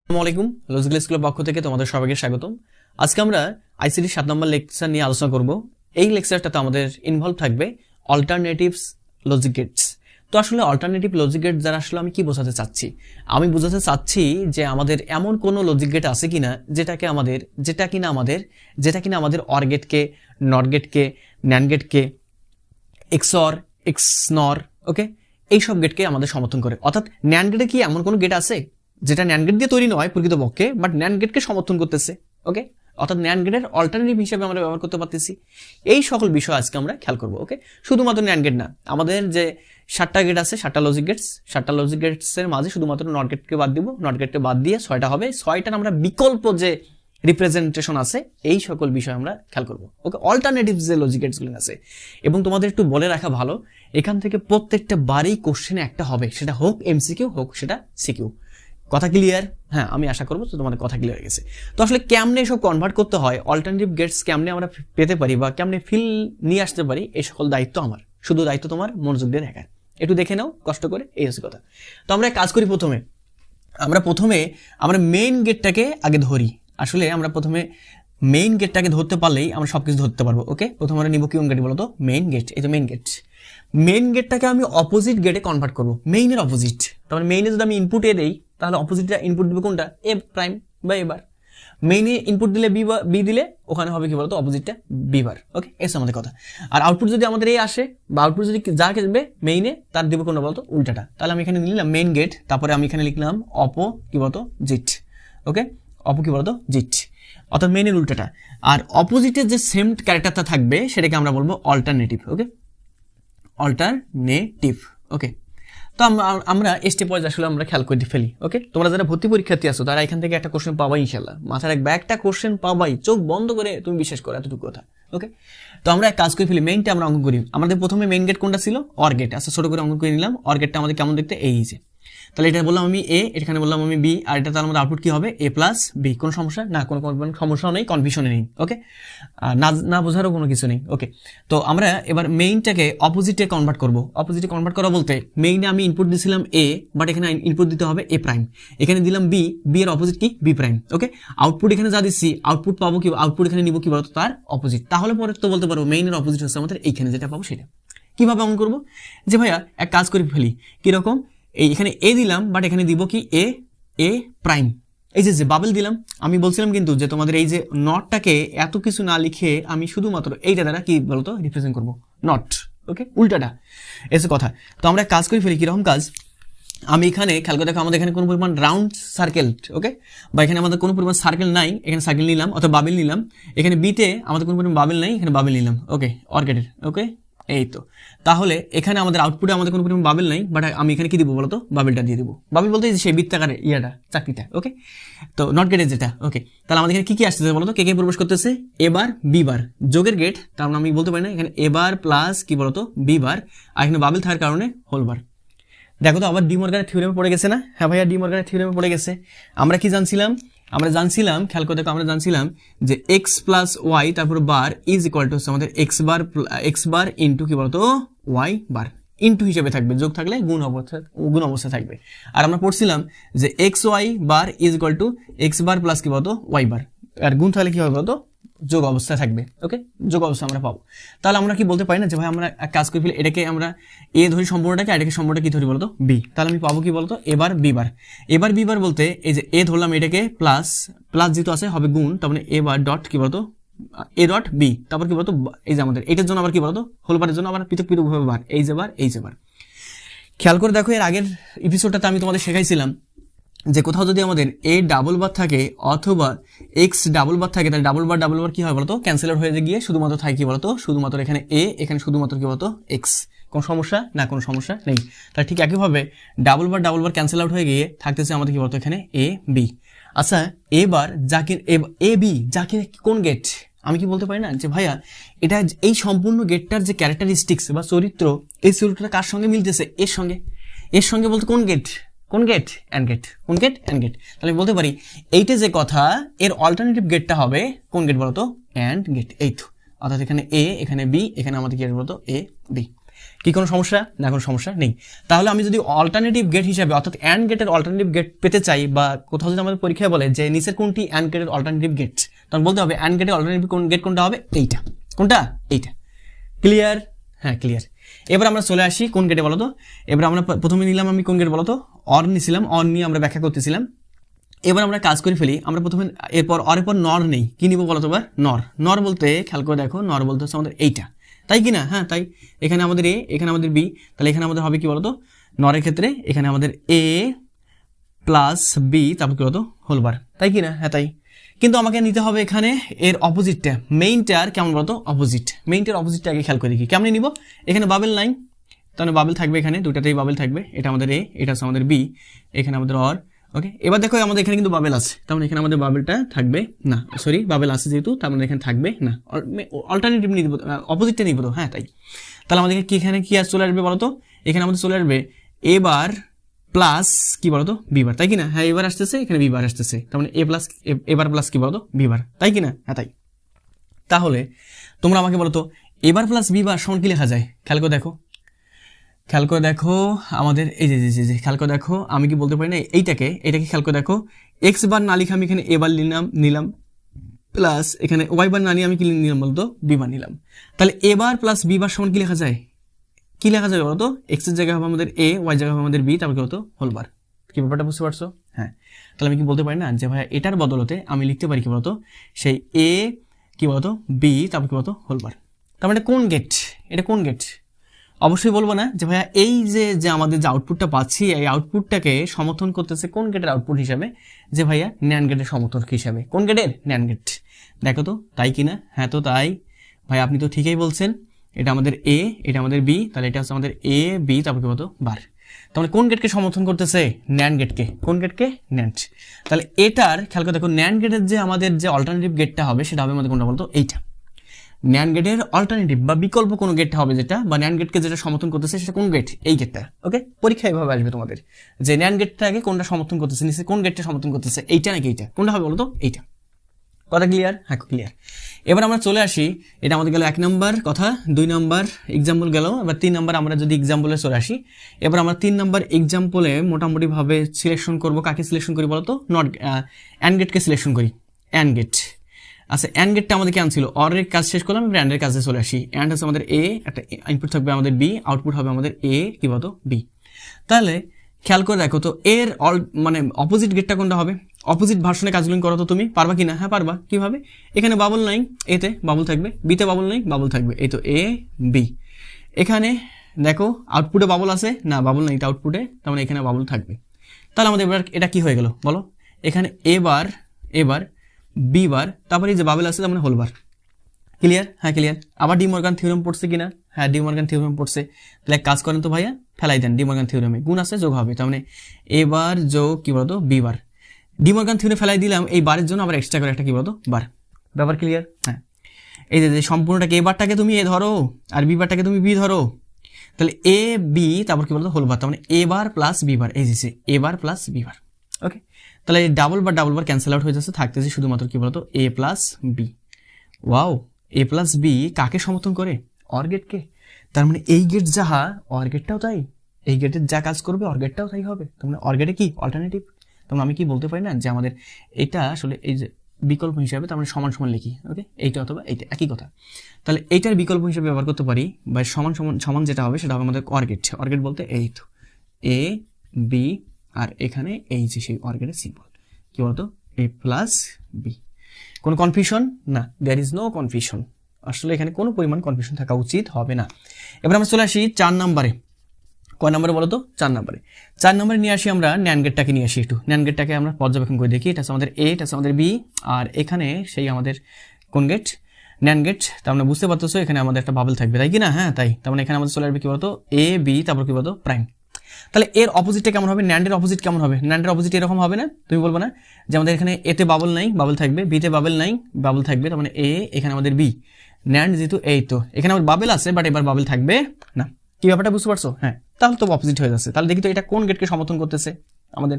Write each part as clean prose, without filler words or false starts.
আসসালামু আলাইকুম, লজিক্যাল স্কুলের পক্ষ থেকে তোমাদের সবাইকে স্বাগতম। আজকে আমরা আইসিটি 7 নম্বর লেকচার নিয়ে আলোচনা করব। এই লেকচারটাতে আমাদের ইনভলভ থাকবে অল্টারনেটিভস লজিক গেটস। তো আসলে অল্টারনেটিভ লজিক গেট দ্বারা আসলে আমি কি বোঝাতে চাচ্ছি? আমি বোঝাতে চাচ্ছি যে আমাদের এমন কোনো লজিক গেট আছে কিনা যেটা কিনা আমাদের অর গেটকে, নট গেটকে, ন্যান্ড গেটকে, এক্সঅর, এক্সনর, ওকে, এইসব গেটকে আমাদের সমর্থন করে। অর্থাৎ ন্যান্ড গেটে কি এমন কোনো গেট আছে যেটা ন্যান্ড গেট দিয়ে তৈরি নয় প্রকৃতপক্ষে, বাট ন্যান্ড গেটকে সমর্থন করতেছে? ওকে, অর্থাৎ ন্যান্ড গেটের অল্টারনেটিভ হিসেবে আমরা ব্যবহার করতে পারতেছি। এই সকল বিষয় আজকে আমরা খেয়াল করবো। ওকে, শুধুমাত্র ন্যান্ড গেট না, আমাদের যে 7টা গেট আছে, 7টা লজিক গেটস, 7টা লজিক গেটসের মাঝে শুধুমাত্র নট গেটকে বাদ দিব। নট গেটকে বাদ দিয়ে 6টা হবে। 6টার আমরা বিকল্প যে রিপ্রেজেন্টেশন আছে এই সকল বিষয় আমরা খেয়াল করবো। ওকে, অল্টারনেটিভ যে লজিক গেটসগুলো আছে, এবং তোমাদের একটু বলে রাখা ভালো, এখান থেকে প্রত্যেকটা বারই কোশ্চেনে একটা হবে, সেটা হোক এমসিকিউ হোক সেটা সিকিউ। কথা ক্লিয়ার? হ্যাঁ, আমি আশা করবো তো তোমাদের কথা ক্লিয়ার হয়ে গেছে। তো আসলে কেমনে এসব কনভার্ট করতে হয়, অল্টারনেটিভ গেটস কেমনে আমরা পেতে পারি বা কেমনে ফিল নিয়ে আসতে পারি, এই সকল দায়িত্ব আমার, শুধু দায়িত্ব তোমার মনোযোগ দিয়ে দেখার। একটু দেখে নাও কষ্ট করে, এই হচ্ছে কথা। তো আমরা কাজ করি, আমরা মেইন গেটটাকে আগে ধরি। আসলে আমরা প্রথমে মেইন গেটটাকে ধরতে পারলেই আমরা সবকিছু ধরতে পারবো। ওকে, প্রথমে আমরা নিব কোন গেট বলো তো? Main gate. এই যে মেইন গেট, মেইন গেটটাকে আমি অপোজিট গেটে কনভার্ট করবো, মেইনের অপোজিট। তারপরে মেইনে যদি আমি ইনপুট এ দেই, তাহলে অপোজিটটা ইনপুট দিবে কোনটা? এ প্রাইম বা এ বার। মেইনে ইনপুট দিলে বি দিলে ওখানে হবে কি বলতো? অপোজিটটা বি বার। ওকে, এসে আমাদের কথা। আর আউটপুট যদি আমাদের এই আসে, বা আউটপুট যদি যা আসবে মেইনে, তার দিব কোনটা বলতো? উল্টাটা। তাহলে আমি এখানে নিলাম মেইন গেট, তারপরে আমি এখানে লিখলাম অপো কি বলতো? জিট। ওকে, অপো কি বলতো? জিট, অর্থাৎ মেইনের উল্টাটা। আর অপোজিটের যে সেম ক্যারেক্টারটা থাকবে সেটাকে আমরা বলবো অল্টারনেটিভ। ওকে, অল্টারনেটিভ। ওকে, তো আমরা স্টেপ ওয়াইজ আসলে আমরা খেয়াল করে ফেলি। ওকে, তোমরা যারা ভর্তি পরীক্ষার্থী আছো তারা এখান থেকে একটা কোশ্চেন পাবাই ইনশাল্লাহ, মাথায় রাখবে, একটা কোশ্চেন পাবাই, চোখ বন্ধ করে তুমি বিশ্বাস করো, এতটুকু কথা। ওকে, তো আমরা এক কাজ করে ফেলি, মেইনটা আমরা অঙ্কন করি। আমাদের প্রথমে মেইন গেট কোনটা ছিল? Or gate. আচ্ছা, ছোট করে অঙ্কন করে নিলাম। অর গেটটা আমাদের কেমন দেখতে? এই যে, তাহলে এটা বললাম আমি এ, এখানে বললাম আমি বি, আর এটা তার মধ্যে আউটপুট কি হবে? এ প্লাস বি। কোনো সমস্যা না? কোনো সমস্যা নেই, কনফিউশনে নেই। ওকে, না বোঝারও কোনো কিছু নেই। ওকে, তো আমরা এবার মেইনটাকে অপোজিটে কনভার্ট করব। অপোজিটে কনভার্ট করা বলতে, মেইনে আমি ইনপুট দিয়েছিলাম এ, বাট এখানে ইনপুট দিতে হবে এ প্রাইম। এখানে দিলাম বি, বি এর অপোজিট কি? B prime. ওকে, আউটপুট এখানে যা দিচ্ছি, আউটপুট পাবো কি? আউটপুট এখানে নিব কি বলতো? তার অপোজিট। তাহলে পরে তো বলতে পারবো মেইনের অপোজিট হচ্ছে আমাদের এইখানে যেটা পাবো সেটা। কিভাবে অঙ্কন করবো? যে ভাইয়া এক কাজ করে ফেলি, কিরকম? এখানে এ দিলাম, বাট এখানে দিব কি? এ প্রাইম। এই যে বাবেল দিলাম, আমি বলছিলাম কিন্তু যে তোমাদের এই যে নটটাকে এত কিছু না লিখে আমি শুধুমাত্র এইটা দ্বারা কি বলতো রিপ্রেজেন্ট করবো? নট। ওকে, উল্টাটা এসে কথা। তো আমরা কাজ করে ফেলি, কিরকম কাজ? আমি এখানে খেয়াল করে দেখো, আমাদের এখানে কোনো পরিমাণ রাউন্ড সার্কেল, ওকে, বা এখানে আমাদের কোনো পরিমাণ সার্কেল নাই, এখানে সার্কেল নিলাম অথবা বাবেল নিলাম। এখানে বিতে আমাদের কোনো পরিমাণ বাবেল নাই, এখানে বাবেল নিলাম। ওকে, অর্গেটের। ওকে, এই তো। তাহলে এখানে আমাদের আউটপুটে আমাদের কোনো পরিমাণ বাবেল নাই, বাট আমি এখানে কি দিব বলতো? বাবেলটা দিয়ে দিব। বাবেল বলতে সেই বৃত্তাকারে ইয়াটা, চাকরিটা। ওকে, তো নট গেটের যেটা। ওকে, তাহলে আমাদের এখানে কি আসতেছে বলতো? কে প্রবেশ করতেছে? এবার বি বার, যোগের গেট, তার মানে আমি বলতে পারি না এখানে এবার প্লাস কি বলতো? বি বার, আর এখানে বাবেল থাকার কারণে হোল বার। দেখো তো আবার ডি মর্গানের থিওরেমে পড়ে গেছে না? হ্যাঁ ভাইয়া, ডি মর্গানের থিওরেমে পড়ে গেছে। আমরা কি জানছিলাম? আমরা জানছিলাম, খেয়াল করে দেখো, আমরা জানছিলাম যে এক্স প্লাস ওয়াই তারপর বার ইজ ইকুয়াল টু হচ্ছে আমাদের এক্স বার ইন্টু কি বলতো? Y bar. ইন্টু হিসেবে থাকবে, যোগ থাকলে গুণ অবস্থা থাকবে। আর আমরা পড়ছিলাম যে X Y bar is equal to X bar plus কি বলতো? Y bar. আর গুণ থাকলে কি হবে বলতো? যোগ অবস্থায় থাকবে। ওকে, যোগ অবস্থা আমরা পাবো। তাহলে আমরা কি বলতে পারি না যে ভাই আমরা এক কাজ করে ফেলি, এটাকে আমরা এ ধরি সম্পূর্ণটাকে, এটাকে সম্পূর্ণটা কি ধরি বলতো? বি। তাহলে আমি পাবো কি বলতো? এবার বি বার। এবার বি বার বলতে এই যে এ ধরলাম, এটাকে প্লাস যেহেতু আছে হবে গুণ, তার মানে এবার ডট কি বলতো? এ ডট বি, তারপর কি বলতো? এই যে আমাদের এটার জন্য আবার কি বলতো? হোল বারের জন্য আবার পৃথক ভাবে বার, এই যে বার, এই যে বার। খেয়াল করে দেখো, এর আগের এপিসোডটাতে আমি তোমাদের শেখাইছিলাম যে কোথাও যদি আমাদের এ ডাবল বার থাকে অথবা এক্স ডাবল বার থাকে, তাহলে ডাবল বার কি হয় বলতো? ক্যান্সেল আউট হয়ে গিয়ে শুধুমাত্র থাকে কি বলতো? শুধুমাত্র এখানে এ, এখানে শুধুমাত্র কি বলতো? এক্স। কোনো সমস্যা না? কোনো সমস্যা নেই। তাহলে ঠিক একইভাবে ডাবল বার ক্যান্সেল আউট হয়ে গিয়ে থাকতেছে আমাদের কি বলতো? এখানে এ বি। আচ্ছা, এবার যাকে এ বি যাকে কোন গেট? আমি কি বলতে পারি না যে ভাইয়া এটা এই সম্পূর্ণ গেটটার যে ক্যারেক্টারিস্টিক্স বা চরিত্র, এই চরিত্রটা কার সঙ্গে মিলতেছে? এর সঙ্গে বলতে কোন গেট? কোন গেট? And gate. কোন গেট? And gate. তাহলে বলতে পারি এইটা যে কথা, এর অল্টারনেটিভ গেটটা হবে কোন গেট বলতো? And gate. এই তো, অর্থাৎ এখানে এ, এখানে বি, এখানে আমাদের কি বলতো? A B. কি কোনো সমস্যা? না, কোনো সমস্যা নেই। তাহলে আমি যদি অল্টারনেটিভ গেট হিসাবে অর্থাৎ অ্যান্ড গেটের অল্টারনেটিভ গেট পেতে চাই, বা কোথাও যদি আমাদের পরীক্ষায় বলে যে নিচের কোনটি অ্যান্ড গেটের অল্টারনেটিভ গেট, তখন বলতে হবে অ্যান্ড গেটের অল্টারনেটিভ গেট কোনটা হবে? এইটা। কোনটা? এইটা। ক্লিয়ার? হ্যাঁ, ক্লিয়ার। এবার আমরা চলে আসি কোন গেটে বলো তো। এবার আমরা প্রথমে নিলাম, আমি কোন গেট বলো তো? অর নিছিলাম, অর নিয়ে আমরা ব্যাখ্যা করতেছিলাম। এবার আমরা কাজ করে ফেলি। আমরা প্রথমে এরপর অরের পর নর নেই, কি নিব বলো তো? এবার নর। নর বলতে খেয়াল করে দেখো, নর বলতে হচ্ছে আমাদের এইটা, তাই কি না? হ্যাঁ, তাই। এখানে আমাদের এ, এখানে আমাদের বি, তাহলে এখানে আমাদের হবে কি বলতো? নরের ক্ষেত্রে এখানে আমাদের এ প্লাস বি, তারপর কি বলতো? হোলবার, তাই কি না? হ্যাঁ, তাই। কিন্তু আমাকে নিতে হবে এখানে এর অপোজিটটা, মেইনটার কেমন বলতো? অপোজিট। মেইনটার অপোজিটটা আগে খেয়াল করে দেখি কেমন নিব। এখানে বাবেল নাই, তাহলে বাবেল থাকবে, এখানে দুটাতেই বাবেল থাকবে। এটা আমাদের এ, এটা হচ্ছে আমাদের বি, এখানে আমাদের অর। ওকে, এবার দেখো আমাদের এখানে কিন্তু বাবেল আছে, তার মানে এখানে আমাদের বাবেলটা থাকবে না, সরি বাবেল আছে যেহেতু, তার মানে এখানে থাকবে না। অল্টারনেটিভ নিব, অপোজিটটা নিব তো। হ্যাঁ, তাই। তাহলে আমাদের কি এখানে কি চলে আসবে বলতো? এখানে আমাদের চলে আসবে এবার প্লাস কি বলতো? বিবার, তাই কি না? হ্যাঁ, এবার আসতেছে, এখানে বিবার আসতেছে, তার মানে এ প্লাস এবার প্লাস কি বলতো? বিবার, তাই কি না? হ্যাঁ, তাই। তাহলে তোমরা আমাকে বলো তো এবার প্লাস বিবার সমান কি লেখা যায়? খেয়াল করে দেখো, খেয়াল করে দেখো আমাদের এই যে খেয়াল করে দেখো, আমি কি বলতে পারি না এইটাকে, এটাকে খেয়াল করে দেখো, এক্স বার না লিখে আমি এখানে এ বার নিলাম প্লাস এখানে ওয়াই বার না নিয়ে আমি কি নিলাম বলতো? বি বার নিলাম। তাহলে এ বার প্লাস বি বার সমান কি লেখা যায়? কি লেখা যায় বলতো? এক্স এর জায়গায় হবে আমাদের এ, ওয়াই জায়গায় হবে আমাদের বি, তারপর কি হতো? Whole bar. কি ব্যাপারটা বুঝতে পারছো? হ্যাঁ। তাহলে আমি কি বলতে পারি না যে ভাইয়া এটার বদলতে আমি লিখতে পারি কি বলতো? সেই এ কি বলতো? বি, তারপর কি বলতো? Whole bar. তার মানে কোন গেট? এটা কোন গেট? অবশ্যই বলবো না যে ভাইয়া এই যে আমাদের যে আউটপুটটা পাচ্ছি, এই আউটপুটটাকে সমর্থন করতেছে কোন গেটের আউটপুট হিসাবে? যে ভাইয়া ন্যান্ড গেটের সমর্থক হিসাবে। কোন গেটের? NAND gate. দেখো তো তাই কিনা? হ্যাঁ, তো তাই। ভাই আপনি তো ঠিকই বলছেন, এটা আমাদের এ, এটা আমাদের বি, তাহলে এটা হচ্ছে আমাদের এ বি, তারপর কি বলতো? বার। তাহলে কোন গেটকে সমর্থন করতেছে? ন্যান্ড গেটকে। কোন গেটকে? ন্যান্ড। তাহলে এটার খেয়াল করে দেখো, ন্যান্ড গেটের যে আমাদের যে অল্টারনেটিভ গেটটা হবে সেটা হবে আমাদের কোনটা বলতো? এইটা। ন্যান্ড গেটের অল্টারনেটিভ বা বিকল্প কোনো গেটটা হবে যেটা, বা ন্যান্ড গেটকে যেটা সমর্থন করতেছে সেটা কোন গেট? এই গেটটা। ওকে, পরীক্ষা এভাবে আসবে তোমাদের যে ন্যান্ড গেটটাকে কোনটা সমর্থন করতেছে, নিচে কোন গেটটা সমর্থন করতেছে, এইটা নাকি এইটা? কোনটা হবে বলতো? এইটা। কথা ক্লিয়ার? হ্যাঁ, ক্লিয়ার। এবার আমরা চলে আসি, এটা আমাদের গেল 1 নম্বর কথা, 2 নম্বর এক্সাম্পল গেল। এবার 3 নম্বর আমরা যদি এক্সাম্পলে চলে আসি, এবার আমরা 3 নম্বর এক্সাম্পলে মোটামুটি ভাবে সিলেকশন করব। কাকে সিলেকশন করি বলতো? নট অ্যান্ড গেটকে সিলেকশন করি। And gate. আচ্ছা, অ্যান্ড গেটটা আমাদের কেমন ছিল? অরের কাজ শেষ করলাম, এবার অ্যান্ডের কাজে চলে আসি। অ্যান্ড হচ্ছে আমাদের এ, একটা ইনপুট থাকবে আমাদের বি, আউটপুট হবে আমাদের এ কি বলতো? বি। তাহলে খেয়াল করে দেখো তো এর মানে অপোজিট গেটটা কোনটা হবে? অপোজিট ভার্সনে কাজগুলো করো তো তুমি পারবা কি না? হ্যাঁ, পারবা। কিভাবে? এখানে বাবল নাই, এতে বাবল থাকবে, বিতে বাবল নাই, বাবল থাকবে। এই তো এ বি। এখানে দেখো আউটপুটে বাবল আছে না? বাবল নাই, এটা আউটপুটে, তার মানে এখানে বাবল থাকবে। তাহলে আমাদের এবার এটা কি হয়ে গেল বলো? এখানে এবার বি বার, তারপরে এই যে বাবেল আছে তার মানে হোল বার। ক্লিয়ার? হ্যাঁ, ক্লিয়ার। আবার ডি মর্গান থিওরেম পড়ছে কিনা? হ্যাঁ, ডি মর্গান থিওরেম পড়ছে। তাহলে কাজ করেন তো ভাইয়া, ফেলাই দেন ডি মর্গান থিওরেমে, গুণ আছে যোগ হবে, তার মানে এবার যোগ কি বলতো? B bar. De Morgan theorem ফেলাই দিলাম, এই বারের জন্য আবার এক্সট্রা করে একটা কি বলতো? বার। ব্যাপার ক্লিয়ার? হ্যাঁ। এই যে সম্পূর্ণটাকে এ বারটাকে তুমি এ ধরো আর বি বারটাকে তুমি বি ধরো, তাহলে এ বি তারপর কি বলতো? হোল বার, তার মানে এ বার প্লাস বি বার। এই যে এ বার প্লাস বি বার। ওকে, তাহলে ডাবল বার ক্যান্সেল আউট হয়ে যাচ্ছে, থাকতেছে শুধুমাত্র কি বলতো? এ প্লাস বি। ওয়াও, এ প্লাস বি কাকে সমর্থন করে? অর গেটকে। তার মানে এই গেট যাহা, অর গেটটাও তাই। এই গেটের যা কাজ করবে অর গেটটাও তাই হবে। তার মানে অর গেটে কি? অল্টারনেটিভ। তখন আমি কি বলতে পারি না যে আমাদের এটা আসলে এই যে বিকল্প হিসাবে, তার মানে সমান সমান লিখি। ওকে, এইটা অথবা এইটা একই কথা। তাহলে এইটার বিকল্প হিসাবে ব্যবহার করতে পারি, বা সমান যেটা হবে সেটা হবে আমাদের অর গেট। অর গেট বলতে এই তো এ বি, আর এখানে এই যে সেই অর গেটের সিম্বল কি বলতো? এ প্লাস বি। কোনো কনফিউশন? না, দেয়ার ইজ নো কনফিউশন। আসলে এখানে কোনো পরিমাণ কনফিউশন থাকা উচিত হবে না। এবার আমরা চলে আসি 4 নম্বরে। কয় নম্বরে বলো তো? 4 নম্বরে। 4 নম্বরে নিয়ে আসি আমরা ন্যান্ড গেটটাকে নিয়ে আসি একটু। ন্যান্ড গেটটাকে আমরা পর্যবেক্ষণ করে দেখি। এটা হচ্ছে আমাদের এ, এটা হচ্ছে আমাদের বি, আর এখানে সেই আমাদের কোন গেট? NAND gate. তার মানে বুঝতে পারতেছো এখানে আমাদের একটা বাবল থাকবে, তাই কি না? হ্যাঁ, তাই। তার মানে এখানে আমাদের চলে আসবে কি বলতো? এ বি, তারপর কি বলতো? প্রাইম। তাহলে এর অপোজিটটা কেমন হবে? ন্যান্ডের অপোজিট কেমন হবে? ন্যান্ডের অপোজিট এরকম হবে না? তুমি বলবো না যে আমাদের এখানে এতে বাবল নাই, বাবল থাকবে, বিতে বাবল নাই, বাবল থাকবে, তার মানে এ, এখানে আমাদের বি। ন্যান্ড যেহেতু এই তো এখানে আমার বাবেল আছে, বাট এবার বাবেল থাকবে না। কি ব্যাপারটা বুঝতে পারছো? হ্যাঁ, তাহলে তো অপোজিট হয়ে যাচ্ছে। তাহলে দেখি তো এটা কোন গেটকে সমর্থন করতেছে আমাদের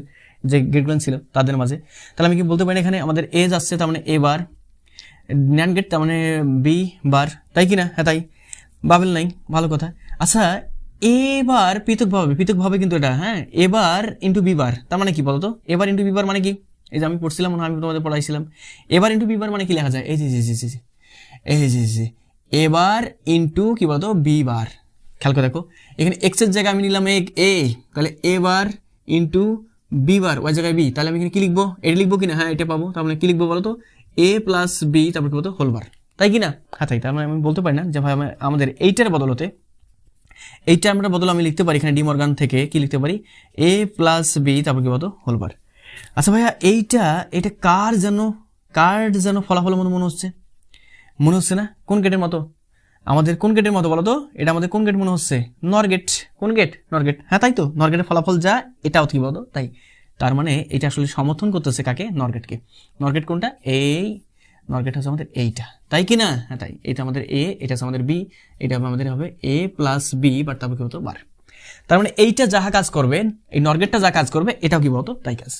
যে গেটগুলো ছিল তাদের মাঝে। তাহলে আমি কি বলতে পারি এখানে আমাদের এ যাচ্ছে, তার মানে এ বার, ন্যান্ড গেট তার মানে বি বার, তাই কি না? হ্যাঁ, তাই। বাবেল নাই, ভালো কথা। আচ্ছা, এবার পৃথকভাবে কিন্তু এটা, হ্যাঁ, এবার ইন্টু বি বার, তার মানে কি বলতো, এবার ইন্টু বি বার মানে কি, এই যে আমি পড়ছিলাম মনে হয়, আমি তোমাদের পড়াইছিলাম, এবার ইন্টু বি বার মানে কি লেখা যায়, এই যে এবার ইন্টু কি বলতো বি বার। খেয়াল করে দেখো, এখানে এক্স এর জায়গায় আমি নিলাম এ, তাহলে এবার ইন্টু বি বার, ওই জায়গায় বি, তাহলে আমি এখানে কি লিখবো, এটা লিখবো কিনা, হ্যাঁ এটা পাবো, তার মানে কি লিখবো বলো তো, এ প্লাস বি, তারপর কি বলতো হোল বার, তাই কি না, হ্যাঁ তাই। তার মানে আমি বলতে পারি না যে ভাই আমাদের এইটার বদলতে, এই টার্মটার বদলে আমি লিখতে পারি এখানে ডি মর্গান থেকে কি লিখতে পারি, এ প্লাস বি, তারপর কি বলতো হোল বার। আচ্ছা ভাইয়া এটা কার যেন ফলাফল মনে হচ্ছে না, কোন গেটের মতো, আমাদের কোন গেটের মতো বলো তো, এটা আমাদের কোন গেট মনে হচ্ছে, নর গেট, কোন গেট, নর গেট, হ্যাঁ তাই তো, নর গেটের ফলাফল যা এটাও কি বলো তাই। তার মানে এটা আসলে সমর্থন করতেছে কাকে, নর গেটকে। নর গেট কোনটা, এই নর গেট হচ্ছে আমাদের এইটা, তাই কি না, হ্যাঁ তাই। এটা আমাদের এ, এটা হচ্ছে আমাদের বি, এটা আমাদের হবে এ প্লাস বি, বাট তারপর কি বলতো বার। তার মানে এইটা যাহা কাজ করবে, এই নর গেটটা যা কাজ করবে এটাও কি বলতো তাই কাজ।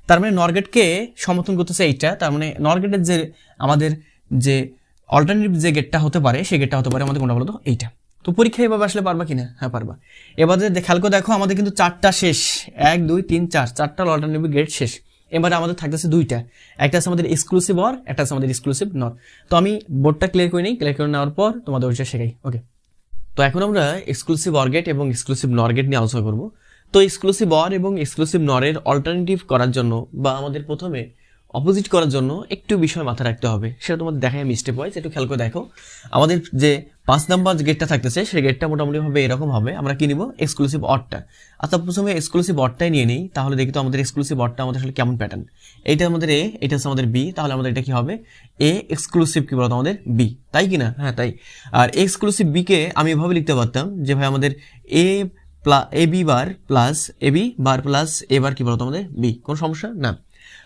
তার মানে নর গেটকে সমর্থন করতেছে এইটা, তার মানে নর গেটের যে আমাদের যে অল্টারনেটিভ যে গেটটা হতে পারে, সেই গেটটা হতে পারে আমাদের কোনটা বলতো এইটা। তো পরীক্ষা এভাবে আসলে পারবা কিনা, হ্যাঁ পারবা। এবারে খেয়াল করে দেখো, আমাদের কিন্তু 4টা শেষ, 1 2 3 4, 4টা অল্টারনেটিভ গেট শেষ। এবারে আমাদের থাকতেছে 2টা, একটা আছে আমাদের এক্সক্লুসিভ অর, একটা আছে আমাদের এক্সক্লুসিভ নর। তো আমি বোর্ডটা ক্লিয়ার করে নিই, ক্লিয়ার করে নেওয়ার পর তোমাদের ওইটা শেখাই, ওকে। তো এখন আমরা এক্সক্লুসিভ অর গেট এবং এক্সক্লুসিভ নর গেট নিয়ে আলোচনা করবো। তো এক্সক্লুসিভ অর এবং এক্সক্লুসিভ নরের অল্টারনেটিভ করার জন্য বা আমাদের প্রথমে অপোজিট করার জন্য একটু বিষয় মাথায় রাখতে হবে, সেটা তোমাদের দেখাই আমি স্টেপ ওয়াইজ, একটু খেয়াল করে দেখো। আমাদের যে 5 নাম্বার গেটটা থাকতেছে, সেই গেটটা মোটামুটিভাবে এরকম হবে, আমরা কি নিব, এক্সক্লুসিভ অরটা। আচ্ছা প্রথমে এক্সক্লুসিভ অরটাই নিয়ে নিই, তাহলে দেখি তো আমাদের এক্সক্লুসিভ অরটা আমাদের আসলে কেমন প্যাটার্ন। এইটা আমাদের এ, এটা হচ্ছে আমাদের বি, তাহলে আমাদের এটা কি হবে, এ এক্সক্লুসিভ কি বলতো আমাদের বি, তাই কি না, হ্যাঁ তাই। আর এক্সক্লুসিভ বি কে আমি এভাবে লিখতে পারতাম যে ভাই আমাদের A B bar plus A B bar plus এ বার কি বলতো আমাদের বি, কোনো সমস্যা না।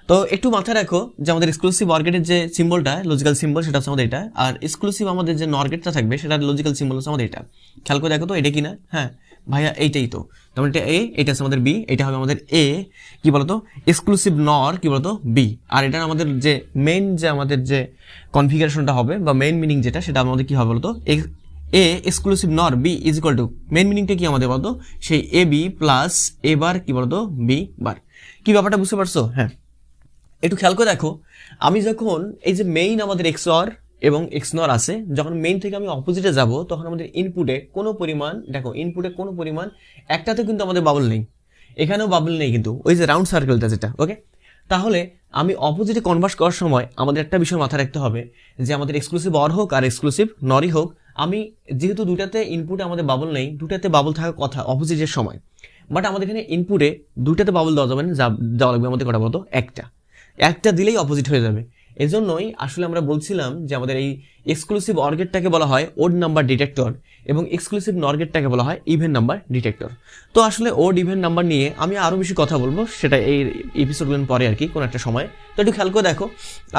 তো একটু মাথায় রাখো যে আমাদের এক্সক্লুসিভ অর গেটের যে সিম্বলটা, লজিক্যাল সিম্বল, সেটা হচ্ছে আমাদের এটা, আর এক্সক্লুসিভ আমাদের যে নর গেটটা থাকবে সেটার লজিক্যাল সিম্বল হচ্ছে আমাদের এটা। খেয়াল করে দেখো তো এটা কিনা, হ্যাঁ ভাইয়া এইটাই তো, তার এটা এ, এটা হচ্ছে আমাদের বি, এটা হবে আমাদের এ কি বলতো এক্সক্লুসিভ নর কি বলতো বি। আর এটা আমাদের যে মেইন যে আমাদের যে কনফিগারেশনটা হবে বা মেইন মিনিং যেটা, সেটা আমাদের কি হবে বলতো, A exclusive nor B is equal to, main মিনিংটা কি আমাদের বলতো, সেই এ বি প্লাস এ বার কি বলতো বি বার। কি ব্যাপারটা বুঝতে পারছো, হ্যাঁ একটু খেয়াল করে দেখো, আমি যখন এই যে মেইন আমাদের এক্স অর এবং এক্স নর আছে, যখন মেইন থেকে আমি অপোজিটে যাব, তখন আমাদের ইনপুটে কোনো পরিমাণ, দেখো ইনপুটে কোনো পরিমাণ একটাতে কিন্তু আমাদের বাবল নেই, এখানেও বাবল নেই কিন্তু, ওই যে রাউন্ড সার্কেলটা যেটা, ওকে। তাহলে আমি অপোজিটে কনভার্ট করার সময় আমাদের একটা বিষয় মাথায় রাখতে হবে যে আমাদের এক্সক্লুসিভ অর হোক আর এক্সক্লুসিভ নরই হোক, আমি যেহেতু দুটাতে ইনপুটে আমাদের বাবল নেই, দুটাতে বাবল থাকার কথা অপোজিটের সময়, বাট আমাদের এখানে ইনপুটে দুটাতে বাবল দেওয়া যাবে না, দেওয়া লাগবে আমাদের কটা বলতো, একটা দিলেই অপোজিট হয়ে যাবে। এজন্যই আসলে আমরা বলছিলাম যে আমাদের এই এক্সক্লুসিভ অর গেটটাকে বলা হয় ওড নাম্বার ডিটেক্টর এবং এক্সক্লুসিভ নর গেটটাকে বলা হয় ইভেন নাম্বার ডিটেক্টর। তো আসলে ওড ইভেন নাম্বার নিয়ে আমি আরও বেশি কথা বলবো, সেটা এই এপিসোডগুলো পরে আর কি, কোনো একটা সময়। তো একটু খেয়াল করে দেখো,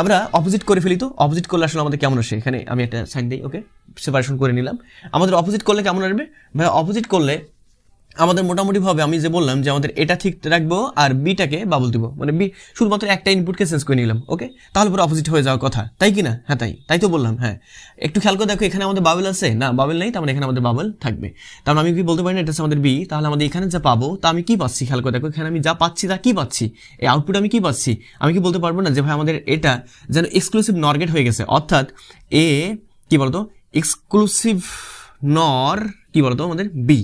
আমরা অপোজিট করে ফেলি, তো অপোজিট করলে আসলে আমাদের কেমন আসে, এখানে আমি একটা সাইন দিই, ওকে সেপারেশন করে নিলাম। আমাদের অপোজিট করলে কেমন আসবে ভাই, অপোজিট করলে আমাদের মোটামুটিভাবে আমি যে বললাম যে আমাদের এটা ঠিক রাখবো আর বিটাকে বাবল দিব, মানে বি শুধুমাত্র একটা ইনপুটকে চেঞ্জ করে নিলাম, ওকে, তাহলে পরে অপোজিট হয়ে যাওয়ার কথা, তাই কি না, হ্যাঁ তাই তো বললাম। হ্যাঁ একটু খেয়াল করে দেখো, এখানে আমাদের বাবল আছে না, বাবল নেই, তার মানে এখানে আমাদের বাবল থাকবে। তার মানে আমি কি বলতে পারি না এটা হচ্ছে আমাদের বি, তাহলে আমাদের এখানে যা পাবো তা আমি কি পাচ্ছি, খেয়াল করে দেখো এখানে আমি যা পাচ্ছি তা কি পাচ্ছি, এই আউটপুট আমি কি পাচ্ছি, আমি কি বলতে পারবো না যে ভাই আমাদের এটা যেন এক্সক্লুসিভ নর গেট হয়ে গেছে, অর্থাৎ এ কি বলতো এক্সক্লুসিভ নর কি বলতো আমাদের বি,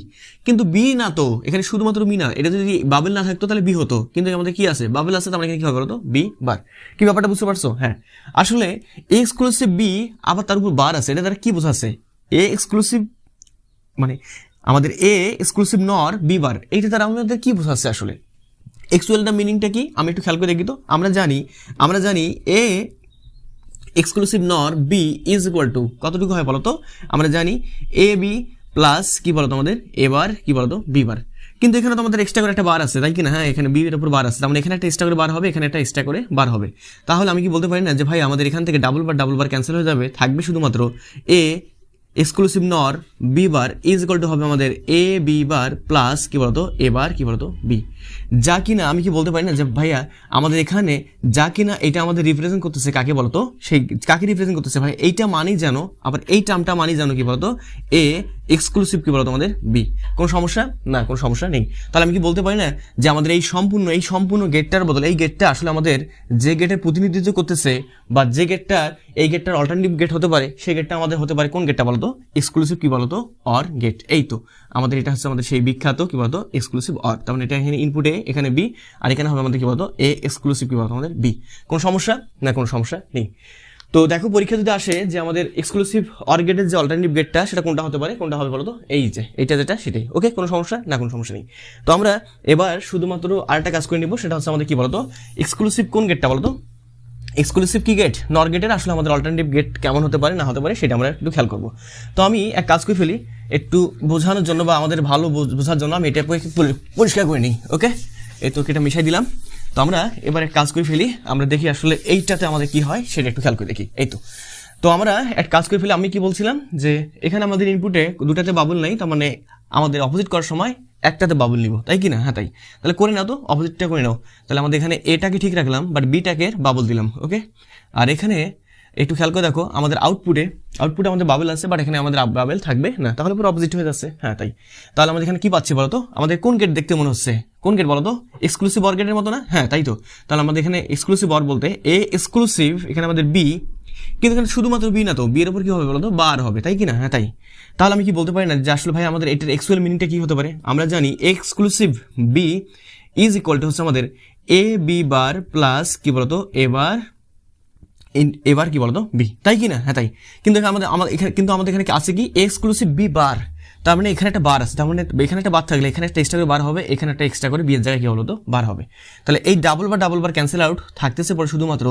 কিন্তু বি না তো, এখানে শুধুমাত্র বি না, এটা যদি বাবেল না থাকতো তাহলে বি হতো, কিন্তু আমাদের কি আছে, বাবেল আছে, তো আমরা এখানে কি হবে বলতো বি বার। কি ব্যাপারটা বুঝতে পারছো, হ্যাঁ আসলে এক্সক্লুসিভ বি আবার তার উপর বার আছে, এটা দ্বারা কি বোঝাচ্ছে, এ এক্সক্লুসিভ মানে আমাদের এ এক্সক্লুসিভ নর বি বার, এইটা দ্বারা আমাদের কি বোঝাচ্ছে আসলে, অ্যাকচুয়ালটা মিনিংটা কি, আমি একটু খেয়াল করে দেখি তো। আমরা জানি A exclusive nor B is equal to কতটুকু হয় বলতো, আমরা জানি এ বি প্লাস কি বলতো আমাদের এবার কি বলতো বি বার, কিন্তু এখানে তো আমাদের এক্সট্রা করে একটা বার আছে, তাই কি না, হ্যাঁ এখানে বি এর উপর বার আছে, তার মানে এখানে একটা এক্সট্রা করে বার হবে, এখানে একটা এক্সট্রা করে বার হবে। তাহলে আমি কি বলতে পারি না যে ভাই আমাদের এখান থেকে ডাবল বার ক্যান্সেল হয়ে যাবে, থাকবে শুধুমাত্র A exclusive nor B bar is equal to হবে আমাদের এ বি বার প্লাস কি বলতো এ বার কি বলতো বি, যা কিনা আমি কি বলতে পারি না যে ভাইয়া আমাদের এখানে যা কিনা এটা আমাদের রিপ্রেজেন্ট করতেছে কাকে বলতো, সেই কাকে রিপ্রেজেন্ট করতেছে ভাই এইটা মানেই জানো, আবার এই টার্মটা মানেই জানো কি বলতো এ এক্সক্লুসিভ কি বলতো আমাদের বি। কোনো সমস্যা না, কোনো সমস্যা নেই। তাহলে আমি কি বলতে পারি না যে আমাদের এই সম্পূর্ণ গেটটার বদলে এই গেটটা আসলে আমাদের যে গেটের প্রতিনিধিত্ব করতেছে বা যে গেটটার এই গেটটার অল্টারনেটিভ গেট হতে পারে, সেই গেটটা আমাদের হতে পারে কোন গেটটা বলতো? এক্সক্লুসিভ কি বলতো? Or gate. এই তো আমাদের এটা হচ্ছে আমাদের সেই বিখ্যাত কি বলতো? Exclusive or. তার মানে এটা এখানে ইনপুট এ, এখানে বি, আর এখানে হবে আমাদের কি বলতো? এ এক্সক্লুসিভ কি বলতো আমাদের বি। কোনো সমস্যা না, কোনো সমস্যা নেই। তো দেখো পরীক্ষা যদি আসে যে আমাদের এক্সক্লুসিভ অর গেটের যে অল্টারনেটিভ গেটটা সেটা কোনটা হতে পারে, কোনটা হবে বলতো? এই যে এইটা যেটা সেটাই। ওকে, কোনো সমস্যা না, কোনো সমস্যা নেই। তো আমরা এবার শুধুমাত্র আরেকটা কাজ করে নিব, সেটা হচ্ছে আমাদের কি বলতো? এক্সক্লুসিভ কোন গেটটা বলতো? এক্সক্লুসিভ কি গেট? নর গেটের আসলে আমাদের অল্টারনেটিভ গেট কেমন হতে পারে না হতে পারে সেটা আমরা একটু খেয়াল করবো। তো আমি এক কাজ করে ফেলি একটু বোঝানোর জন্য বা আমাদের ভালো বোঝার জন্য আমি এটা পরিষ্কার করে নিই। ওকে, এই তো এটা মিশাই দিলাম। তো আমরা এবার এক কাজ করে ফেলি, আমরা দেখি আসলে এইটাতে আমাদের কি হয় সেটা একটু খেয়াল করে দেখি। এই তো আমরা এক কাজ করে ফেলি, আমি কি বলছিলাম যে এখানে আমাদের ইনপুটে দুটাতে বাবল নাই, তার মানে আমাদের অপোজিট করার সময় একটাতে বাবল নিব, তাই কি না? হ্যাঁ তাই। তাহলে করে নাও তো, অপোজিটটা করে নাও। তাহলে আমাদের এখানে এটাকে ঠিক রাখলাম, বাট বিটাকে বাবল দিলাম। ওকে, আর এখানে একটু খেয়াল করে দেখো আমাদের আউটপুটে আমাদের বাবেল আছে, বাট এখানে আমাদের বাবেল থাকবে না, তাহলে পুরো অপোজিট হয়ে যাচ্ছে। হ্যাঁ তাই। তাহলে আমাদের এখানে কি পাচ্ছি বলতো? আমাদের কোন গেট দেখতে মনে হচ্ছে? কোন গেট বলতো? এক্সক্লুসিভ অর গেটের মতো না? হ্যাঁ তাই তো। তাহলে আমাদের এখানে এক্সক্লুসিভ অর বলতে এ এক্সক্লুসিভ, এখানে আমাদের বি, কিন্তু এখানে শুধুমাত্র বি না তো, বি এর উপর কি হবে বলতো? বার হবে, তাই কি না? হ্যাঁ তাই। তাহলে আমি কি বলতে পারি না যে আসলে ভাই আমাদের এটার অ্যাকচুয়াল মিনিংটা কি হতে পারে? আমরা জানি exclusive B is equal to হচ্ছে আমাদের এ বি বার প্লাস কি বলতো? এবার কি বলতো? বি, তাই কি না? হ্যাঁ তাই। কিন্তু আমাদের এখানে আছে কি? এক্সক্লুসিভ বি বার, তার মানে এখানে একটা বার আছে, তার মানে এখানে একটা বার থাকলে এখানে একটা এক্সট্রা করে বার হবে, এখানে একটা এক্সট্রা করে বি এর জায়গায় কি হলো? তো বার হবে। তাহলে এই ডাবল বার ক্যান্সেল আউট, থাকতেছে পরে শুধুমাত্র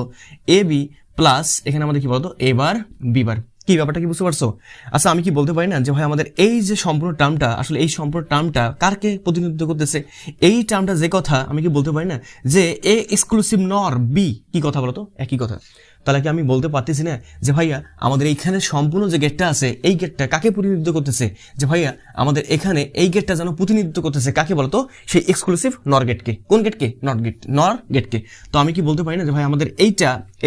এ বি প্লাস এখানে আমাদের কি বলতো? এ বার বি বার। কি ব্যাপারটা কি বুঝতে পারছো? আচ্ছা আমি কি বলতে পারি না যে ভাই আমাদের এই যে সম্পূর্ণ টার্মটা, আসলে এই সম্পূর্ণ টার্মটা কারকে প্রতিনিধিত্ব করতেছে? এই টার্মটা যে কথা, আমি কি বলতে পারি না যে এ এক্সক্লুসিভ নর বি, কি কথা বলতো? একই কথা। তাহলে কি আমি বলতে পারতেছি না যে ভাইয়া আমাদের এইখানে সম্পূর্ণ যে গেটটা আছে এই গেটটা কাকে প্রতিনিধিত্ব করতেছে? যে ভাইয়া আমাদের এখানে এই গেটটা যেন প্রতিনিধিত্ব করতেছে কাকে বলতো? সেই এক্সক্লুসিভ নর গেটকে। কোন গেটকে? নর গেটকে। তো আমি কি বলতে পারি না যে ভাই আমাদের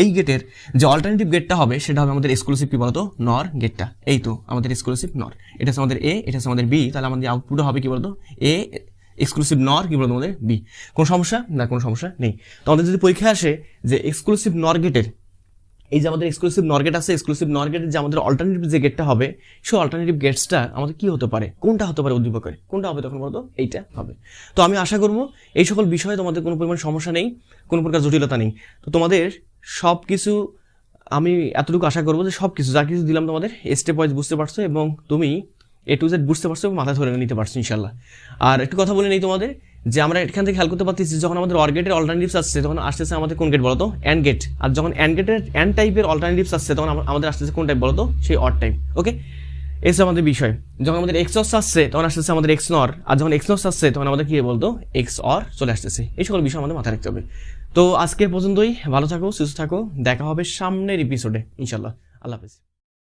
এই গেটের যে অল্টারনেটিভ গেটটা হবে সেটা হবে আমাদের এক্সক্লুসিভ কি বলতো? নর গেটটা। এই তো আমাদের এক্সক্লুসিভ নর, এটা হচ্ছে আমাদের এ, এটা হচ্ছে আমাদের বি। তাহলে আমাদের আউটপুট হবে কি বলতো? এ এক্সক্লুসিভ নর কি বলতো আমাদের বি। কোন সমস্যা না, কোনো সমস্যা নেই। তো আমাদের যদি পরীক্ষা আসে যে এক্সক্লুসিভ নর গেটের এই যে আমাদের এক্সক্লুসিভ নর গেট আছে, এক্সক্লুসিভ নর গেটের যে আমাদের অল্টারনেটিভ যে গেটটা হবে, সেই অল্টারনেটিভ গেটসটা আমাদের কি হতে পারে? কোনটা হতে পারে উদ্দীপকের? কোনটা হবে তখন বলতো? এইটা হবে। তো আমি আশা করবো এই সকল বিষয়ে তোমাদের কোনো পরিমাণ সমস্যা নেই, কোনো প্রকার জটিলতা নেই। তো তোমাদের সব কিছু আমি এতটুকু আশা করবো যে সব কিছু যা কিছু দিলাম তোমাদের স্টেপ ওয়াইজ বুঝতে পারছো এবং তুমি এ টু জেড বুঝতে পারছো এবং মাথায় ধরে নিতে পারছো ইনশাল্লাহ। আর একটু কথা বলে নেই তোমাদের যে আমরা এখান থেকে খেয়াল করতে পারতেছি যখন আমাদের অর গেটের অল্টারনেটিভস আসছে তখন আসতেছে আমাদের কোন গেট বলতো? And gate. আর যখন এন্ড টাইপের অল্টারনেটিভস আসছে তখন আমাদের আসতেছে কোন টাইপ বলতো? সেই অর টাইপ। ওকে, এই হচ্ছে আমাদের বিষয়। যখন আমাদের এক্স অস আসছে তখন আসতেছে আমাদের এক্স নর, আর যখন এক্স নস আসছে তখন আমাদের কি বলতো? এক্স অর চলে আসতেছে। এই সকল বিষয় আমাদের মাথায় রাখতে হবে। তো আজকে পর্যন্তই, ভালো থাকো, সুস্থ থাকো, দেখা হবে সামনের এপিসোডে ইনশাল্লাহ। আল্লাহ হাফেজ।